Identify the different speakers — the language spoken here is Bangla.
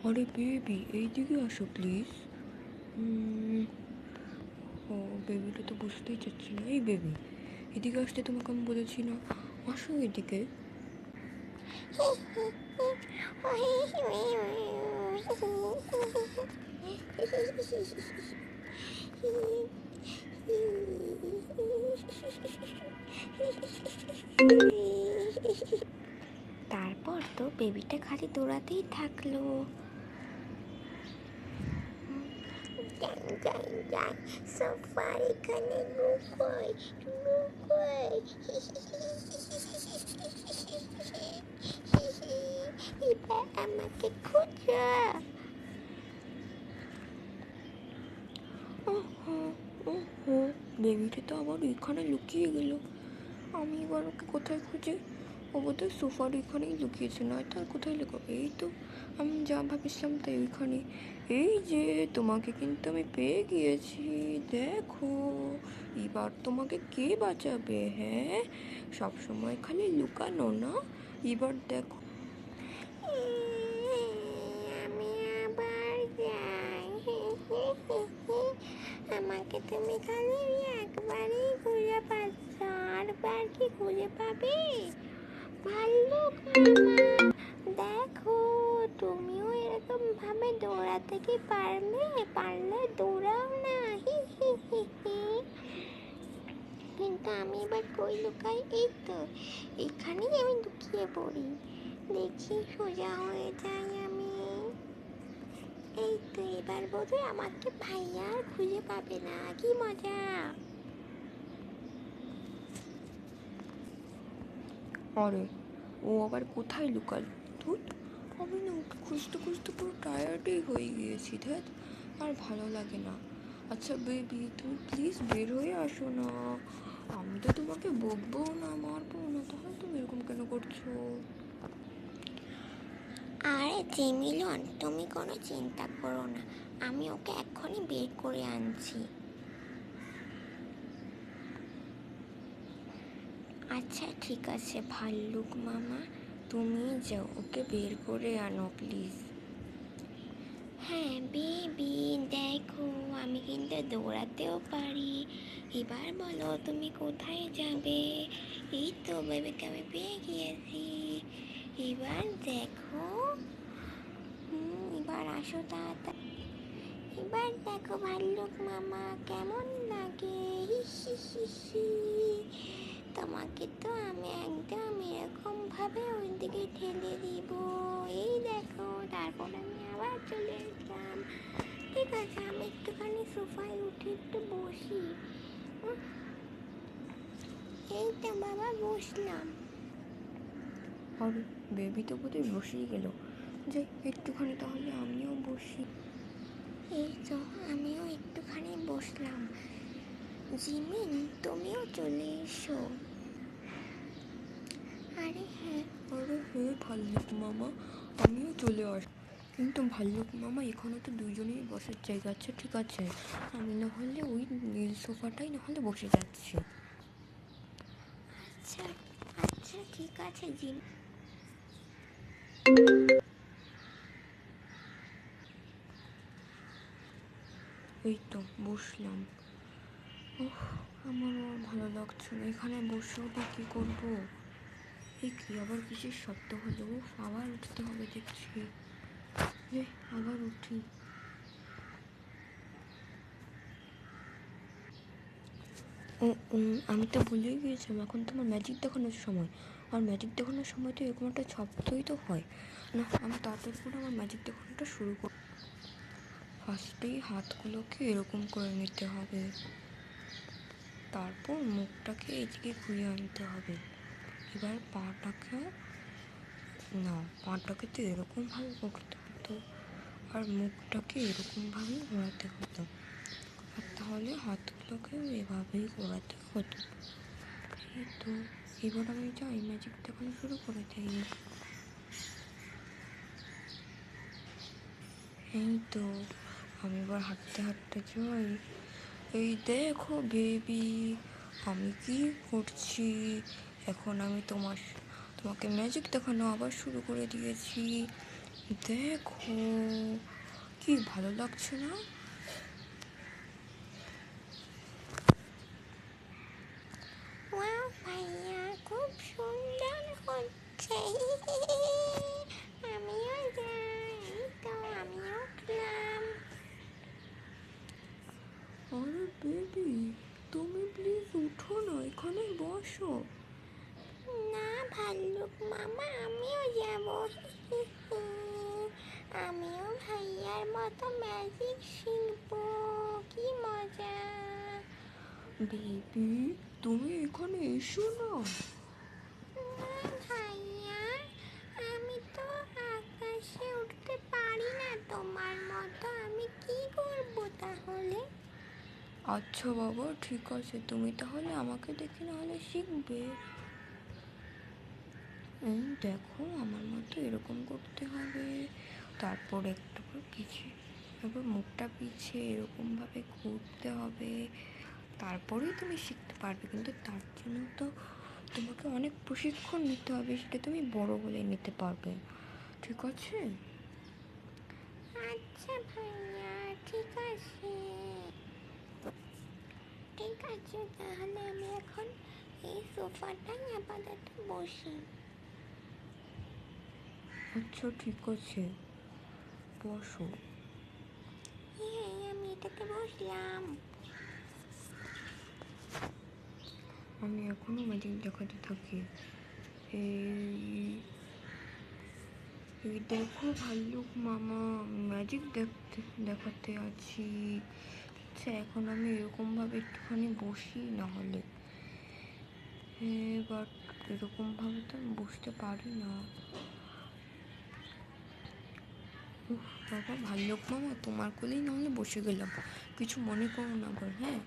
Speaker 1: আরে বেবি, এইদিকে আসো প্লিজ। ও, বেবিটা তো বুঝতেই চাচ্ছি না। এই বেবি, এদিকে আসতে তোমাকে আমি বলেছি না? আসো এদিকে।
Speaker 2: তারপর তো বেবিটা খালি দৌড়াতেই থাকলো। যাই যাই যাই, সোফার এখানে লুকোই লুকোই। এবার আমাকে খোঁজো।
Speaker 1: বেবিটা তো আবার এখানে লুকিয়ে গেল। আমি এবার ওকে কোথায় খুঁজি? ও বোধহয় সোফার ওইখানেই লুকিয়েছে, নয়তো আর কোথায় লুকো? এই তো, আমি যা ভাবছিলাম তাই ওইখানে। এই যে, তোমাকে কিন্তু আমি পেয়ে গিয়েছি। দেখো, এবার তোমাকে কে বাঁচাবে? হ্যাঁ, সব সময় খালি লুকানো না, এবার দেখো।
Speaker 2: আমি আবার যাই। আমাকে তুমি খালি একবারই খুঁজে পাচ্ছ, আরবার কি খুঁজে পাবে? ভাল্লুক মামা, দেখো, তুমিও এরকম ভাবে দৌড়াতে কি পারলে? পারলে দৌড়াও না। কিন্তু আমি এবার কই লুকাই? এই তো, এখানেই আমি লুকিয়ে পড়ি। দেখি সোজা হয়ে যাই আমি। এই তো, এবার বোধহয় আমাকে ভাইয়া আর খুঁজে পাবে না। কি মজা!
Speaker 1: আরে, ও আবার কোথায় লুকালো? ধুত, আমি না ওকে খুঁজতে খুঁজতে পুরো টায়ার্ডই হয়ে গিয়েছি। ধ্যাত, আর ভালো লাগে না। আচ্ছা বেবি, তুমি প্লিজ বের হয়ে আসো না। আমি তো তোমাকে বকবও না, মারবো না, তাহলে তুমি এরকম কেন করছো?
Speaker 2: আরে জেমিলন, তুমি কোনো চিন্তা করো না, আমি ওকে এক্ষুনি বের করে আনছি। আচ্ছা ঠিক আছে ভাল্লুক মামা, তুমি যাও, ওকে বের করে আনো প্লিজ। হ্যাঁ বেবি, দেখো, আমি কিন্তু দৌড়াতেও পারি। এবার বলো তুমি কোথায় যাবে? এই তো বেবিকে আমি পেয়ে গিয়েছি। এবার দেখো, এবার আসো তাড়াতাড়ি। এবার দেখো ভাল্লুক মামা কেমন লাগে। তোমাকে তো আমি একদম এরকম ভাবে ওই দিকে ঠেলে দিব। এই দেখো, তারপর আমি আবার চলে আসলাম। ঠিক আছে, আমি একটুখানি সোফায় উঠে একটু বসি। এই তো বাবা, বসলাম।
Speaker 1: আর বেবি তো বোধহয় বসেই গেল। যাই, একটুখানি তাহলে আমিও বসি।
Speaker 2: এই তো, আমিও একটুখানি বসলাম। জিমিন, তুমিও চলে এসো। আরে হ্যাঁ।
Speaker 1: আরে হে ভাল্লুক মামা, আমিও চলে আস। কিন্তু ভাল্লুক মামা, এখানে তো দুজনেই বসার জায়গা আছে। ঠিক আছে, আমি না হলে ওই নীল সোফাটাই না হলে বসে যাচ্ছি।
Speaker 2: আচ্ছা আচ্ছা, ঠিক আছে জিম।
Speaker 1: এই তো বসলাম। ওহ, আমারও আর ভালো লাগছে না, এখানে বসেও বা কী করবো? এই কি আবার কিসের শব্দ হলো? আবার উঠতে হবে দেখছি। যে, আবার উঠি। আমি তো ভুলেই গিয়েছিলাম, এখন তো আমার ম্যাজিক দেখানোর সময়। আর ম্যাজিক দেখানোর সময় তো এরকম একটা শব্দই তো হয় না। আমি তাড়াতাড়ি করে আমার ম্যাজিক দেখানোটা শুরু করি। ফার্স্টেই হাতগুলোকে এরকম করে নিতে হবে, তারপর মুখটাকে এদিকে ঘুরিয়ে আনতে হবে। এবার পাটাকে, না, পাটাকে তো এরকমভাবে করতে হতো, আর মুখটাকে এরকমভাবেই ঘোরাতে হতো, আর তাহলে হাতগুলোকেও এভাবেই ঘোরাতে হতো। এই তো, এবার আমি যাই ম্যাজিক দেখানো শুরু করে দিই। এই তো, আমি এবার হাঁটতে হাঁটতে যাই। এই দেখো বেবি, আমি কি করছি এখন? আমি তোমাকে ম্যাজিক দেখানো আবার শুরু করে দিয়েছি। দেখো, কি ভালো লাগছে না?
Speaker 2: ওয়াও ভাইয়া, খুব সুন্দর হচ্ছে। আমিও যাই, এই তো আমিও উঠলাম।
Speaker 1: আরে বেবি, তুমি প্লিজ উঠো না, এখানে বসো।
Speaker 2: না ভাল্লুক মামা, আমিও যাব। আমিও ভাইয়ার মতো ম্যাজিক শিখবো, কি মজা।
Speaker 1: বেবি, তুমি এখানে এসো না।
Speaker 2: না ভাইয়া, আমি তো আকাশে উঠতে পারি না তোমার মতো, আমি কি করবো তাহলে?
Speaker 1: আচ্ছা বাবা, ঠিক আছে, তুমি তাহলে আমাকে দেখে নাহলে শিখবে। দেখো, আমার মতো এরকম করতে হবে, তারপর একটু করে পিছিয়ে, তারপর মুখটা পিছিয়ে এরকমভাবে ঘুরতে হবে, তারপরেই তুমি শিখতে পারবে। কিন্তু তার জন্য তো তোমাকে অনেক প্রশিক্ষণ নিতে হবে, সেটা তুমি বড় হলে নিতে পারবে। ঠিক আছে?
Speaker 2: আচ্ছা ভাইয়া, ঠিক আছে। ঠিক আছে, তাহলে আমি এখন এই সোফাটাই আপাতত বসি।
Speaker 1: আচ্ছা ঠিক আছে, বসো।
Speaker 2: হ্যাঁ, আমি এটাতে বসলাম।
Speaker 1: আমি এখনো ম্যাজিক দেখাতে থাকি। এই এই দেখো ভাল্লুক মামা, ম্যাজিক দেখাতে আছি। আচ্ছা, এখন আমি এরকমভাবে একটুখানি বসি না হলে। বাট এরকমভাবে তো আমি বসতে পারি না। উফ বাবা, ভাল্লুক মামা, তোমার কোলেই নাহলে বসে গেলাম, কিছু মনে করো না আবার, হ্যাঁ?